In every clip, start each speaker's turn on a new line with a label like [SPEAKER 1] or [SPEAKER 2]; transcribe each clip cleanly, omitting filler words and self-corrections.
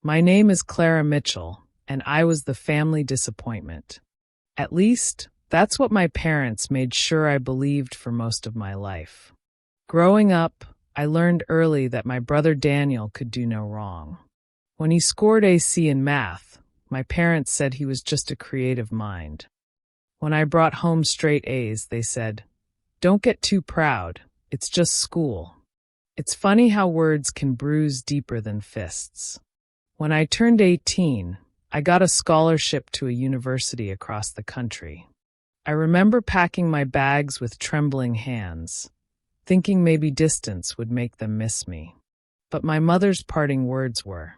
[SPEAKER 1] My name is Clara Mitchell, and I was the family disappointment. At least, that's what my parents made sure I believed for most of my life. Growing up, I learned early that my brother Daniel could do no wrong. When he scored AC in math, my parents said he was just a creative mind. When I brought home straight A's, they said, "Don't get too proud, it's just school." It's funny how words can bruise deeper than fists. When I turned 18, I got a scholarship to a university across the country. I remember packing my bags with trembling hands, thinking maybe distance would make them miss me. But my mother's parting words were,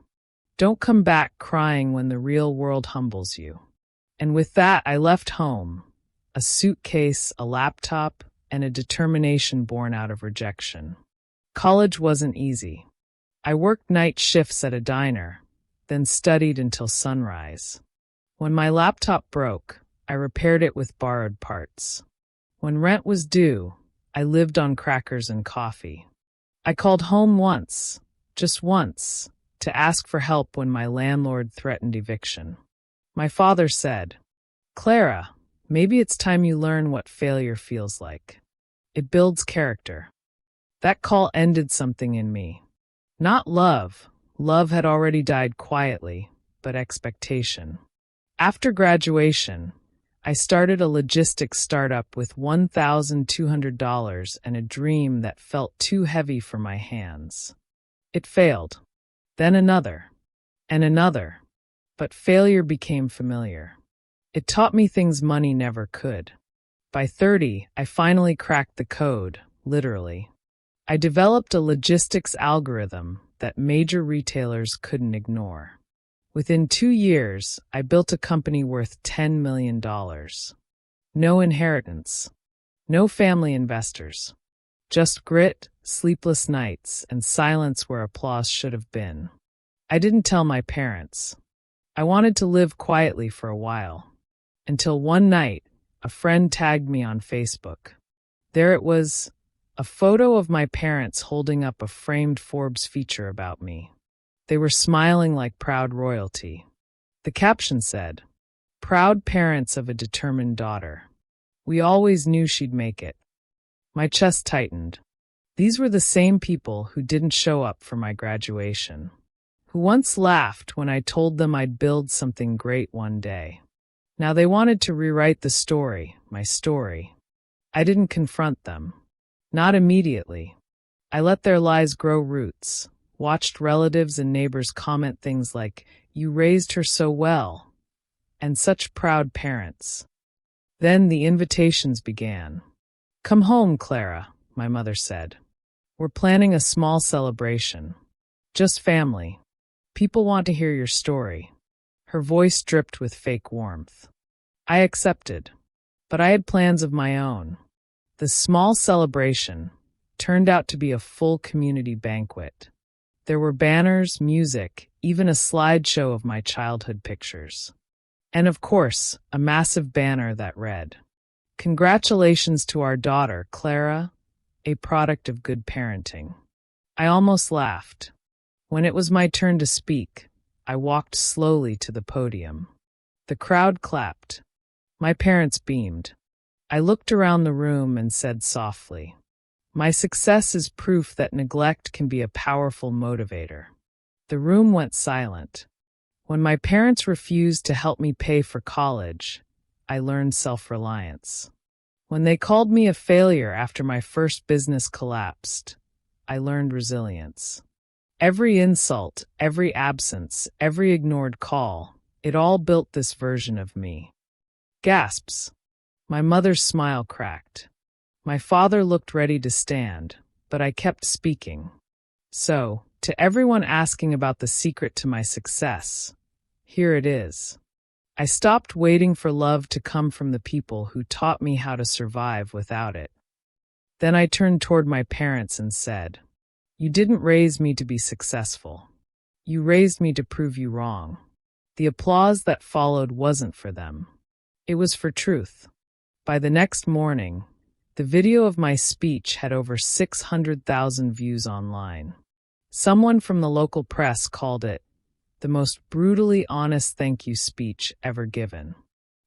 [SPEAKER 1] "Don't come back crying when the real world humbles you." And with that, I left home, a suitcase, a laptop, and a determination born out of rejection. College wasn't easy. I worked night shifts at a diner, then studied until sunrise. When my laptop broke, I repaired it with borrowed parts. When rent was due, I lived on crackers and coffee. I called home once, just once, to ask for help when my landlord threatened eviction. My father said, "Clara, maybe it's time you learn what failure feels like. It builds character." That call ended something in me. Not love. Love had already died quietly, but expectation. After graduation, I started a logistics startup with $1,200 and a dream that felt too heavy for my hands. It failed. Then another. And another. But failure became familiar. It taught me things money never could. By 30, I finally cracked the code, literally. I developed a logistics algorithm that major retailers couldn't ignore. Within 2 years, I built a company worth $10 million. No inheritance. No family investors. Just grit, sleepless nights, and silence where applause should have been. I didn't tell my parents. I wanted to live quietly for a while. Until one night, a friend tagged me on Facebook. There it was, a photo of my parents holding up a framed Forbes feature about me. They were smiling like proud royalty. The caption said, "Proud parents of a determined daughter. We always knew she'd make it." My chest tightened. These were the same people who didn't show up for my graduation, who once laughed when I told them I'd build something great one day. Now they wanted to rewrite the story, my story. I didn't confront them. Not immediately. I let their lies grow roots, watched relatives and neighbors comment things like, "You raised her so well," and "Such proud parents." Then the invitations began. "Come home, Clara," my mother said. "We're planning a small celebration. Just family. People want to hear your story." Her voice dripped with fake warmth. I accepted, but I had plans of my own. The small celebration turned out to be a full community banquet. There were banners, music, even a slideshow of my childhood pictures. And of course, a massive banner that read, "Congratulations to our daughter, Clara, a product of good parenting." I almost laughed. When it was my turn to speak, I walked slowly to the podium. The crowd clapped. My parents beamed. I looked around the room and said softly, "My success is proof that neglect can be a powerful motivator." The room went silent. When my parents refused to help me pay for college, I learned self-reliance. When they called me a failure after my first business collapsed, I learned resilience. Every insult, every absence, every ignored call, it all built this version of me. Gasps. My mother's smile cracked. My father looked ready to stand, but I kept speaking. So, to everyone asking about the secret to my success, here it is. I stopped waiting for love to come from the people who taught me how to survive without it. Then I turned toward my parents and said, "You didn't raise me to be successful. You raised me to prove you wrong." The applause that followed wasn't for them. It was for truth. By the next morning, the video of my speech had over 600,000 views online. Someone from the local press called it the most brutally honest thank you speech ever given.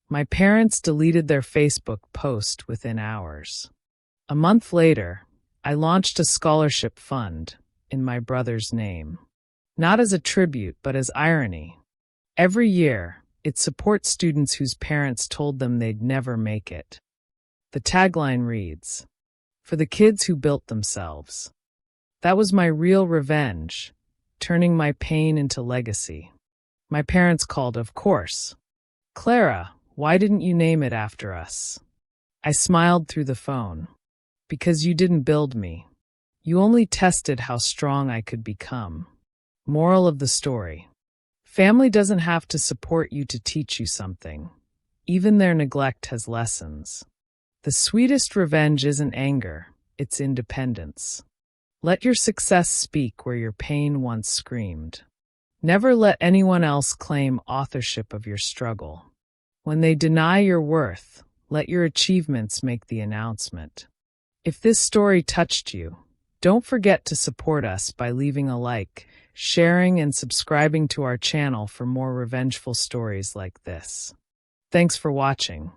[SPEAKER 1] My parents deleted their Facebook post within hours. A month later, I launched a scholarship fund in my brother's name. Not as a tribute, but as irony. Every year, it supports students whose parents told them they'd never make it. The tagline reads, "For the kids who built themselves." That was my real revenge, turning my pain into legacy. My parents called, of course. "Clara, why didn't you name it after us?" I smiled through the phone. "Because you didn't build me. You only tested how strong I could become." Moral of the story. Family doesn't have to support you to teach you something. Even their neglect has lessons. The sweetest revenge isn't anger, it's independence. Let your success speak where your pain once screamed. Never let anyone else claim authorship of your struggle. When they deny your worth, let your achievements make the announcement. If this story touched you, don't forget to support us by leaving a like, sharing, and subscribing to our channel for more revengeful stories like this. Thanks for watching.